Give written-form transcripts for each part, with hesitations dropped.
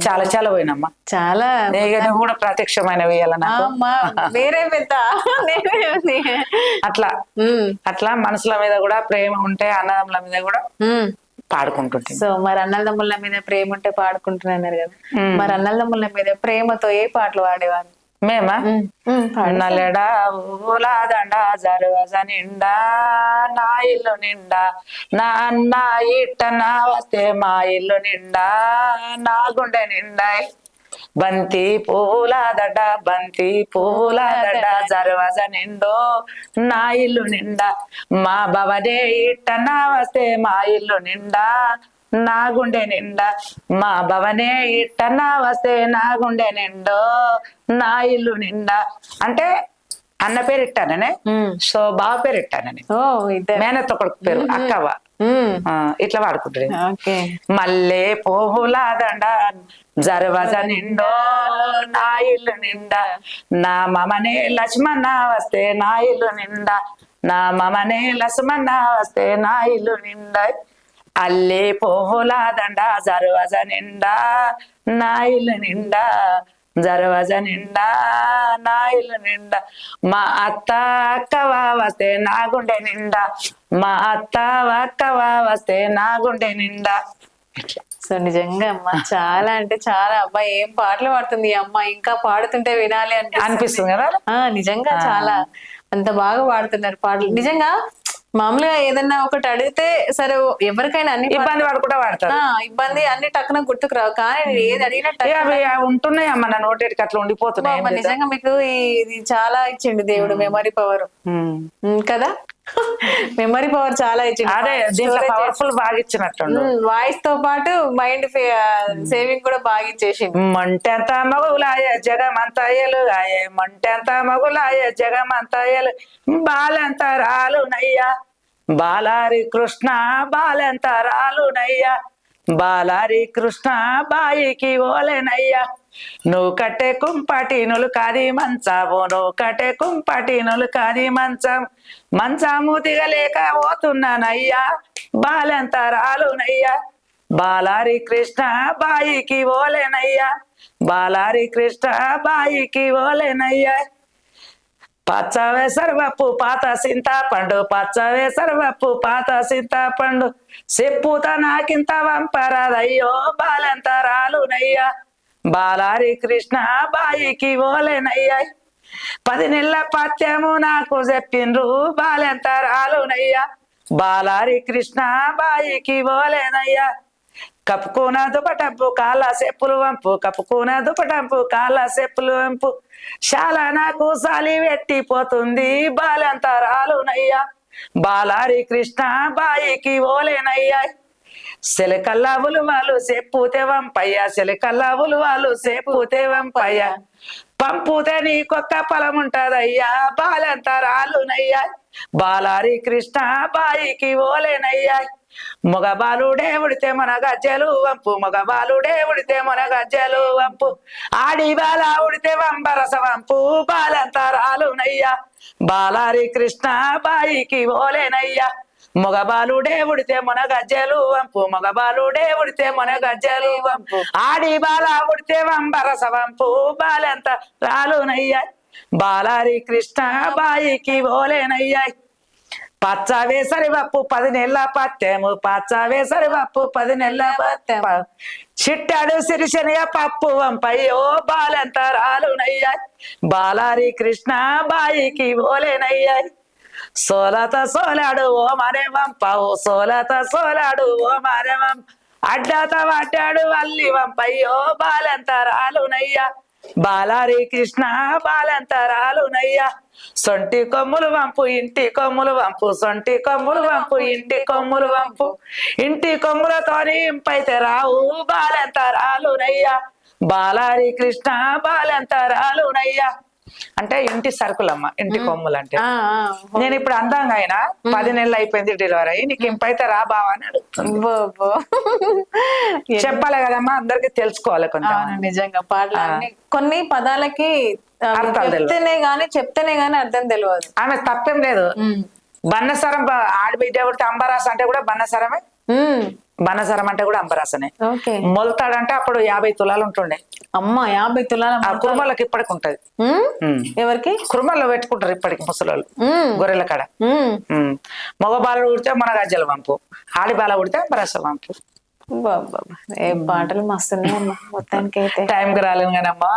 చాలా చాలా పోయినమ్మా. చాలా నువ్వు కూడా ప్రత్యక్షమైన వేయాల నాకు. వేరే పెద్ద అట్లా అట్లా మనసుల మీద కూడా ప్రేమ ఉంటే అన్నదమ్ముల మీద కూడా పాడుకుంటుంది. సో మరి అన్నదమ్ముల మీద ప్రేమ ఉంటే పాడుకుంటున్నారు కదా, మరి అన్నదమ్ముల మీద ప్రేమతో ఏ పాటలు పాడేవాళ్ళు? మేమా నల్లెడా ఊలాదండ జరువజ నిండా నా ఇల్లు నిండా నా అన్న ఇట్ట నా వస్తే మా ఇల్లు నిండా నా గుండె నిండా బంతి పూలాదడ బంతి పూలాదడ జరువజ నిండో నా ఇల్లు నిండా మా భవనే ఇట్ట నా వస్తే మా ఇల్లు నిండా నా గుండె నిండా మా భవనే ఇట్టన్నా వస్తే నా గుండె నిండో నా ఇల్లు నిండా. అంటే అన్న పేరు ఇట్టాననే, సో బావ పేరు ఇట్టానని, మేనత్త కొడుకు పేరు అక్కవ, ఇట్లా వాడుకుంటుంది. మల్లె పువ్వులాదండ జరవజ నిండో నా ఇల్లు నిండా నా మమనే లక్ష్మణ వస్తే నా ఇల్లు నిండా నా మమనే లక్ష్మణ వస్తే నా ఇల్లు నిండా అల్లే పువ్వులాదండ జరవజ నిండా నా ఇల్లు నిండా జరవజ నిండా నా ఇల్లు నిండా మా అత్త అక్కవా వస్తే నా గుండె నిండా మా అత్త అక్కవా వస్తే నా గుండె నిండా. సో నిజంగా అమ్మ చాలా అంటే చాలా, అబ్బాయి ఏం పాటలు పాడుతుంది ఈ అమ్మ, ఇంకా పాడుతుంటే వినాలి అనిపిస్తుంది కదా. నిజంగా చాలా అంత బాగా పాడుతున్నారు పాటలు. నిజంగా మామూలుగా ఏదన్నా ఒకటి అడిగితే సరే ఎవరికైనా అన్ని ఇబ్బంది పడుకుంటా వాడతారు, ఇబ్బంది అన్ని టక్కున గుర్తుకు రావు, కానీ ఏది అడిగినట్టు ఉంటున్నాయి అమ్మ నా నోటేటికి అట్లా ఉండిపోతున్నాయి. నిజంగా మీకు ఇది చాలా ఇచ్చిండు దేవుడు, మెమరీ పవర్ కదా, మెమరీ పవర్ చాలా ఇచ్చిండు. అదే పవర్ఫుల్ బాగా ఇచ్చినట్టు, వాయిస్ తో పాటు మైండ్ సేవింగ్ కూడా బాగా ఇచ్చేసిండు. మంటెంత మగులాయ జగమంత ఎలుగాయే మంటెంత మగులాయ జగమంత ఎలు బాలెంత రాలునయ్యా బాలారి కృష్ణ బాలెంత రాలునయ్యా బాలారి కృష్ణ బాయికి ఓలేనయ్యా నువ్వు కట్టే కుంపటి నులుకాది మంచము నువ్వు కట్టే కుంపటి నులుకాది మంచం మంచము దిగలేక పోతున్నానయ్యా బాలెంత రాలునయ్యా బాలారి కృష్ణ బాయికి ఓలేనయ్యా బాలారి కృష్ణ బాయికి ఓలేనయ్యా పచ్చవే సర్వప్పు పాత చింతపండు పచ్చవే సర్వప్పు పాత చింతపండు చెప్పుత నాకింత వంపరాదయ్యో బాలెంత రాలునయ్యా బాలారి కృష్ణ బాయికి ఓలేనయ్యా 10 నెలల పత్యము నాకు చెప్పిండ్రు బాలెంత రాలునయ్యా బాలారి కృష్ణ బాయికి ఓలేనయ్యా కప్పుకున్న దుపటంపు కాళ్ళ చెప్పులు వంపు కప్పుకున్న దుపటంపు కాళ్ళ చెప్పులు వంపు చాలా నాకు సాలి పెట్టిపోతుంది బాలెంత రాలునయ్యా బాలారి కృష్ణ బాయికి ఓలేనయ్యా సెలకల్లా ఉలువాలు చెప్పుతే వంపయ్యా సెలకల్లా ఉలువాలు చెప్పుతే వంపయ్యా పంపుతే నీకొక్క పొలం ఉంటదయ్యా బాలెంత రాలునయ్యా బాలారి కృష్ణ బాయికి ఓలేనయ్యా మగబాలుడే ఉడితే మన గజ్జలు వంపు మగబాలుడే ఉడితే మన గజ్జలు వంపు ఆడి బాల ఉడితే వంబరస వంపు బాలెంత రాలునయ్యా బాలారి కృష్ణ బాయికి ఓలేనయ్యా మగబాలుడే ఉడితే మన గజ్జలు వంపు మగబాలుడే ఉడితే మన గజ్జలు వంపు ఆడి బాల ఉడితే వంబరస వంపు బాలెంత రాలునయ్యా బాలారి కృష్ణ బాయికి ఓలేనయ్యా పచ్చ వేసరి వప్పు 10 నెలల పత్తేము పచ్చ వేసరి వప్పు 10 నెలల పత్తేము చిట్టాడు సిరిశనిగా పప్పు వంపయ్యో బాలెంత రాలునయ్యా బాలారి కృష్ణ బాయికి ఓలేనయ్యా సోలత సోలాడు ఓ మరే వంపవు సోలత సోలాడు ఓ మరే వంప అడ్డాత పడ్డాడు వల్లి వంపయ్యో బాలెంత రాలునయ్యా బాలారి కృష్ణ బాలెంత రాలునయ్యా సొంటి కొమ్ములు వంపు ఇంటి కొమ్ములు వంపు సొంటి కొమ్ములు వంపు ఇంటి కొమ్ములు వంపు ఇంటి కొమ్ములతోని ఇంపైతే రావు బాలెంత రాలునయ్యా బాలారి కృష్ణ బాలెంత రాలునయ్యా అంటే ఇంటి సరుకులమ్మ ఇంటి కొమ్ములు అంటే నేను ఇప్పుడు అందంగా అయినా 10 నెలలు అయిపోయింది డెలివరీ అయ్యి నీకు ఇంపైతే రా బావా అని అడుగుతుంది. చెప్పాలి కదమ్మా అందరికి తెలుసుకోవాలి కొంచెం. నిజంగా పాటలు కొన్ని పదాలకి చెప్తేనే గానీ అర్థం తెలియదు. ఆమె తప్పేం లేదు. బన్నసరం ఆడబిడ్డ కొడితే అంబరాస అంటే కూడా బన్నసరమే ఉమ్, బనసరం అంటే కూడా అంబరాసనే. ఓకే. మొలతాడంటే అప్పుడు 50 తులాలు ఉంటుండే. అమ్మ 50 తులాల ఆ మొలతాడు. కురుమలకి ఇప్పటికి ఉంటది. ఎవరికి? కురుమల్లో పెట్టుకుంటారు ఇప్పటికి ముసలోళ్ళు ఉమ్, గొర్రెల కాడ. ఉమ్. మగ బాల ఉడితే మన గజ్జల వంపు, ఆడి బాల ఉడితే అంబరాస వంపు. బాబా ఏ పాటలు మస్తున్నాయి అమ్మా మొత్తానికి అయితే. టైంకి రాలేను కానమ్మా,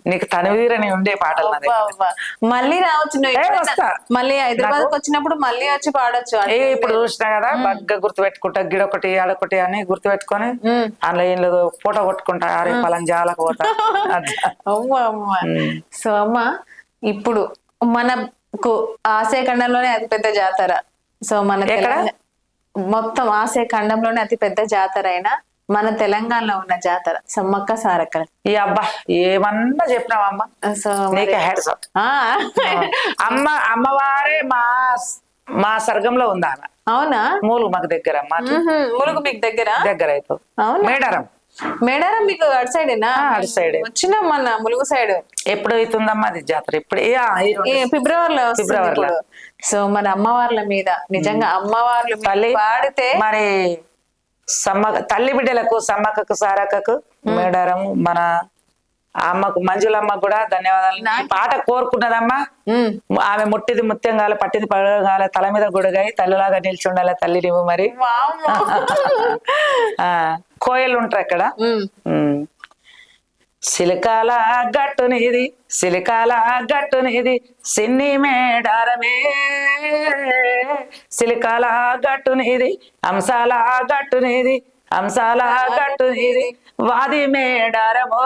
నీకు తనివీరని ఉండే పాటలు నా అబ్బా దగ్గర. అబ్బా మళ్ళీ రావచ్చు నువ్వు ఎప్పుడైనా. వస్తా. మళ్ళీ హైదరాబాద్ వచ్చినప్పుడు మళ్ళీ వచ్చి పాడొచ్చు. ఇప్పుడు చూసినా కదా బగ్గ గుర్తు పెట్టుకుంటా, గిడొకటి ఆడొకటి అని గుర్తు పెట్టుకొని అందులో ఏం లేదు ఫోటో కొట్టుకుంటా, అరే పలాన్ జాలకు పోతా. అమ్మా అమ్మ. సో అమ్మ ఇప్పుడు మనకు ఆసియా ఖండంలోనే అతిపెద్ద జాతర. సో మన మొత్తం ఆసియా ఖండంలోనే అతి పెద్ద జాతర అయిన మన తెలంగాణలో ఉన్న జాతర సమ్మక్క సారక్క. ఈ అబ్బా ఏమన్నా చెప్పినావమ్మా, సో నీకే హ్యాట్స్ ఆఫ్. అమ్మవారే మా సర్గంలో ఉందా ఆమె. అవునా? మూలు మాకు దగ్గర, ములుగు మీకు దగ్గర దగ్గర అయితే. అవును. మేడారం. మేడారం మీకు అటు సైడేనా? అటు సైడ్ వచ్చినాం మన ములుగు సైడ్. ఎప్పుడు అవుతుందమ్మా అది జాతర? ఇప్పుడు ఫిబ్రవరిలో. సో మన అమ్మవార్ల మీద నిజంగా అమ్మవార్లు పాడితే మరి తల్లి బిడ్డలకు సమ్మక్కకు సారక్కకు మేడారం మన అమ్మకు మంజులమ్మకు కూడా ధన్యవాదాలు. పాట కోరుకున్నదమ్మా, ఆమె ముట్టిది ముత్యం కాల, పట్టిది పడగాల, తల మీద గుడగాయి తల్లిలాగా నిలిచి ఉండాలి తల్లి నువ్వు. మరి కోయలు ఉంటారు అక్కడ. సిలికాల గట్టునిది, సిలికాల గట్టునిది సిన్ని మేడారమే, సిలికాల గట్టునిది అంశాల గట్టునిది, అంశాల గట్టునిది వాది మేడారమో,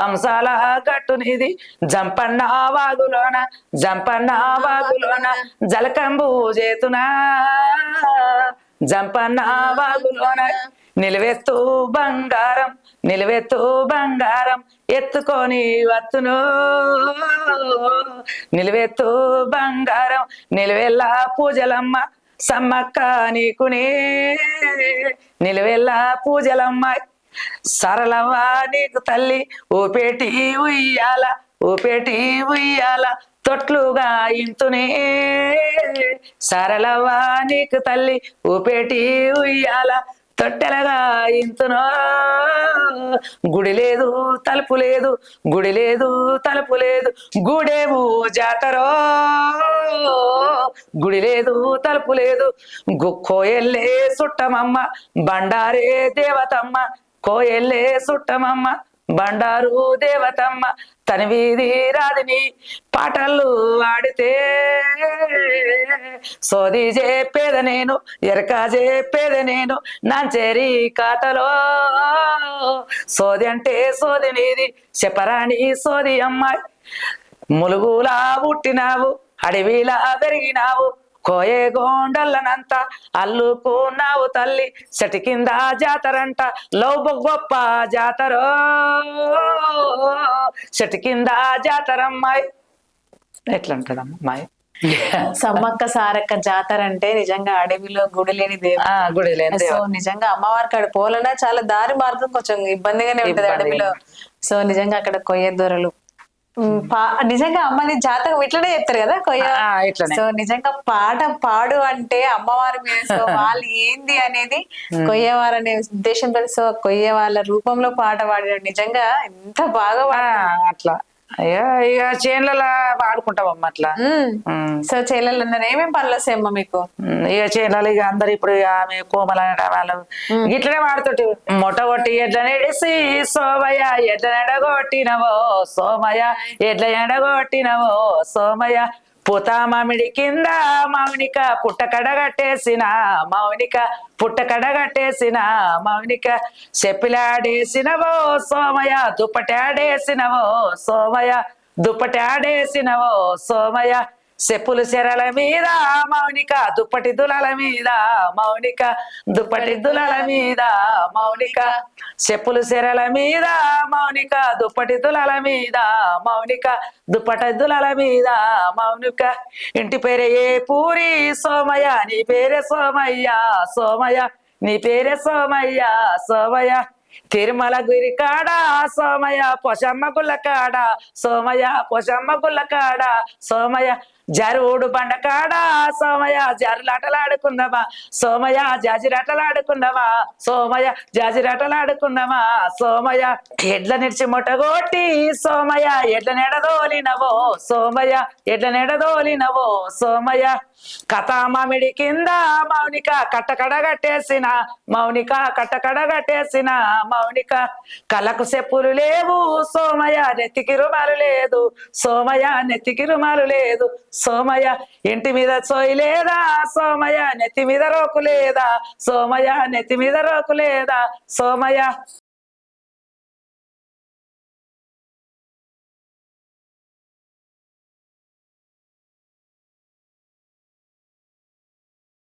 అంశాల గట్టునిది జంపన్న వాగులోన, జంపన్న వాగులోన జలకంబు చేతునా, జంపన్న వాగులోన నిలువెత్తు బంగారం, నిలువెత్తు బంగారం ఎత్తుకొని వత్తును, నిలువెత్తు బంగారం నిలువెల్లా పూజలమ్మ సమ్మక్క నీకునే, నిలువెల్లా పూజలమ్మ సరళవ్వ నీకు తల్లి ఊపేటి ఉయ్యాల, ఊపేటి ఉయ్యాల తొట్లుగా ఇంతునే, సరళవ్వ నీకు తల్లి ఊపేటి ఉయ్యాల తొట్టెలగా ఇంతునో, గుడి లేదు తలుపు లేదు, గుడి లేదు తలుపు లేదు గుడేమో జాతరో, గుడి లేదు తలుపు లేదు కోయల్లే సుట్టమమ్మ బండారే దేవతమ్మ, కోయల్లే సుట్టమమ్మ బండారు దేవతమ్మ తన వీధి రాదిని పాటలు ఆడితే, సోది చెప్పేద నేను ఎరక చెప్పేద నేను నాంచేరి కాతలో, సోది అంటే సోది నీది చెప్పరాని సోది అమ్మాయి, ములుగులా పుట్టినావు అడవిలా పెరిగినావు, కోయే గోండల్లనంత అల్లుకున్నావు తల్లి, చెట్టు కింద జాతరంట లవ్ గొప్ప జాతరో, చెట్టు కింద జాతరమ్మాయి. ఎట్లంటదమ్మాయి సమ్మక్క సారక్క జాతర అంటే నిజంగా అడవిలో గుడి లేని దేవుడు, గుడి లేని. సో నిజంగా అమ్మవారి కాడ పోలన్నా చాలా దారి మార్గం కొంచెం ఇబ్బందిగానే ఉంటది అడవిలో. సో నిజంగా అక్కడ కొయ్య దొరలు నిజంగా అమ్మని జాతకం ఇట్లనే చెప్తారు కదా కొయ్య. సో నిజంగా పాట పాడు అంటే అమ్మవారి మీద, సో వాళ్ళు ఏంది అనేది కొయ్యవారు అనే ఉద్దేశంతో, సో కొయ్య వాళ్ళ రూపంలో పాట పాడిన నిజంగా ఎంత బాగా అట్లా ఇక చేనులలో వాడుకుంటాం అట్లా. సో చేనులలో ఏమేమి పనులు వస్తాయమ్మా మీకు? ఇక చేనులలో ఇక అందరు ఇప్పుడు ఆమె కోమల వాళ్ళు ఇట్లనే వాడుతుంటే మొట్టగొట్టి ఎడ్ల నెడిసి సోమయ్య ఎడ్ల ఎడగొట్టినవో సోమయ్య, ఎడ్ల ఎడగొట్టినవో సోమయ్య, పూత మామిడి కింద మౌనిక పుట్ట కడగట్టేసిన మౌనిక, పుట్ట కడగట్టేసిన మౌనిక, చెప్పిలాడేసినవో సోమయ్య దుప్పటాడేసినవో సోమయ్య, దుప్పటాడేసినవో సోమయ్య, చెప్పులు చెరల మీద మౌనిక దుప్పటి దులల మీద మౌనిక, దుప్పటి దులల మీద మౌనిక, చెప్పులు చెరల మీద మౌనిక దుప్పటి దులల మీద మౌనిక, దుప్పటి దులల మీద మౌనిక, ఇంటి పేరే ఏ పూరి సోమయ్య నీ పేరే సోమయ్య, సోమయ్య నీ పేరే సోమయ్య, సోమయ్య, తిరుమల గురి కాడ సోమయ్య పొషమ్మ గుల్ల కాడ సోమయ్య, పొషమ్మ గుల్ల కాడ సోమయ్య, జరువుడు బండకాడ సోమయ్య జారులాటలాడుకుందామా సోమయ్య జాజిరాటలాడుకుందామా సోమయ్య జాజిరాటలాడుకుందామా సోమయ్య ఎడ్ల నిడిచి మొట్టగొట్టి సోమయ్య ఎడ్ల నెడదోలినవో సోమయ్య ఎడ్ల నెడదోలినవో సోమయ్య కథా మామిడి కింద మౌనిక కట్టకడగట్టేసిన మౌనిక కట్టకడగట్టేసిన మౌనిక కళ్ళకు చెప్పులు లేవు సోమయ్య నెత్తికి రుమాలు లేదు సోమయ్య నెత్తికి రుమాలు లేదు సోమయ్య ఇంటి మీద సోయి లేదా సోమయ్య నెత్తి మీద రోకు లేదా సోమయ్య నెత్తి మీద రోకు లేదా సోమయ్య